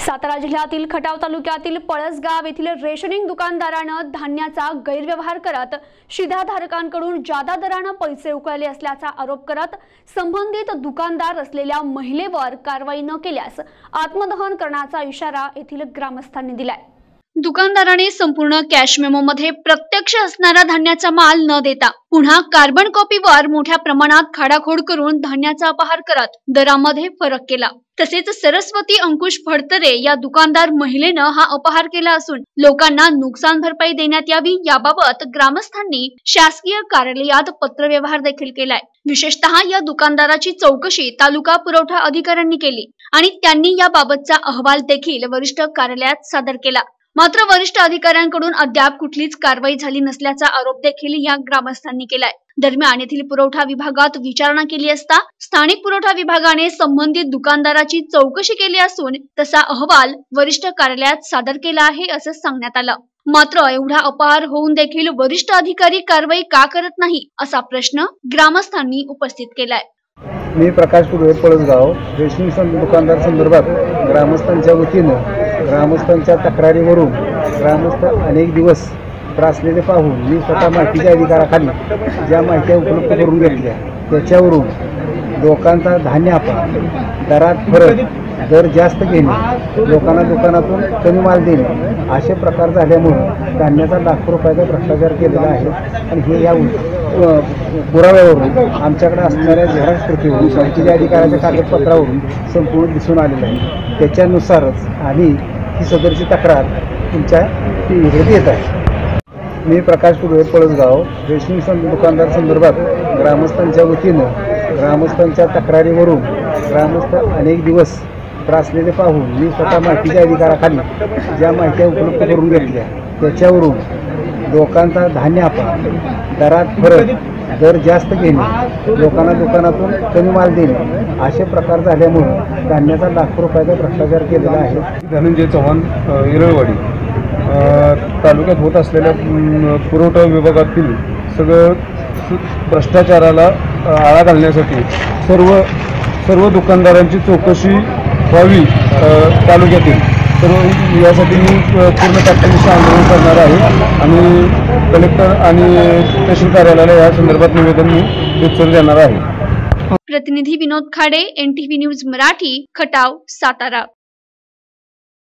सातारा जिल्ह्यातील खटाव तालुक्यातील पळसगाव येथील रेशनिंग दुकानदारानं धान्याचा गैरव्यवहार करत शिधाधारकांकडून जादा दराने पैसे उकळले असल्याचा आरोप करत संबंधित दुकानदार असलेल्या महिलेवर कारवाई न केल्यास आत्मदहन करण्याचा इशारा येथील ग्रामस्थांनी दिलाय। दुकानदाराने संपूर्ण कॅश मेमो मध्ये प्रत्यक्ष असणारा धान्याचा माल न देता पुन्हा कार्बन कॉपीवर मोठ्या प्रमाणात खाडाखोड करून धान्याचा अपहार करत दरामध्ये फरक केला। तसेच सरस्वती अंकुश फडतरे या दुकानदार महिलेनं हा अपहार केला असून लोकांना नुकसान भरपाई देण्यात यावी याबाबत ग्रामस्थांनी शासकीय कार्यालयात पत्रव्यवहार देखील केलाय। विशेषतः या दुकानदाराची चौकशी तालुका पुरवठा अधिकाऱ्यांनी केली आणि त्यांनी याबाबतचा अहवाल देखील वरिष्ठ कार्यालयात सादर केला। मात्र वरिष्ठ अधिकाऱ्यांकडून अद्याप कुठलीच कारवाई झाली नसल्याचा आरोप देखील या ग्रामस्थांनी केलाय। दरम्यान येथील पुरवठा विभागात विचारणा केली असता स्थानिक पुरवठा विभागाने संबंधित दुकानदाराची चौकशी केली असून तसा अहवाल वरिष्ठ कार्यालयात सादर केला आहे असं सांगण्यात आलं। मात्र एवढा अपहार होऊन देखील वरिष्ठ अधिकारी कारवाई का करत नाही असा प्रश्न ग्रामस्थांनी उपस्थित केलाय। मी प्रकाश पुरोहित पळसगाव रेशनिंग दुकानदार संदर्भात ग्रामस्थांच्या वतीनं ग्रामस्थांच्या तक्रारीवरून ग्रामस्थ अनेक दिवस त्रासलेले पाहून मी स्वतः माहितीच्या अधिकाराखाली ज्या माहिती उपलब्ध करून घेतल्या त्याच्यावरून लोकांचा धान्य अपहार, दरात फरक, दर जास्त घेणे, लोकांना दुकानातून कमी माल देणे असे प्रकार झाल्यामुळे धान्याचा लाखो रुपयाचा भ्रष्टाचार केलेला आहे। आणि हे या पुराव्यावरून आमच्याकडे असणाऱ्या झेरॉक्स प्रतीवरून माहितीच्या अधिकाराच्या कागदपत्रावरून संपूर्ण दिसून आलेलं आहे। त्याच्यानुसारच आम्ही ही सदरची तक्रार तुमच्या टीव्हीकडे देत आहे। मी प्रकाश पुरोहित पळसगाव रेशनिंग दुकानदार संदर्भात ग्रामस्थांच्या वतीनं ग्रामस्थांच्या तक्रारीवरून ग्रामस्थ अनेक दिवस त्रासलेले पाहून मी स्वतः माहितीच्या अधिकाराखाली ज्या माहिती उपलब्ध करून घेतल्या त्याच्यावरून लोकांचा धान्य अपहार, दरात फरक, दर जास्त घेणे, लोकांना दुकानातून कमी माल देणे असे प्रकार झाल्यामुळे धान्याचा लाखो रुपयाचा भ्रष्टाचार केलेला आहे। धनंजय चव्हाण, इरळवाडी तालुक्यात होत असलेल्या पुरवठा विभागातील सगळं भ्रष्टाचाराला आळा घालण्यासाठी सर्व दुकानदारांची चौकशी व्हावी तालुक्यातील सर्व यासाठी मी पूर्ण ताकदीने आंदोलन करणार आहे आणि कलेक्टर आणि तहसील कार्यालयाला या संदर्भात निवेदन मी उत्तर देणार आहे। प्रतिनिधी विनोद खाडे, NTV न्यूज मराठी, खटाव, सातारा।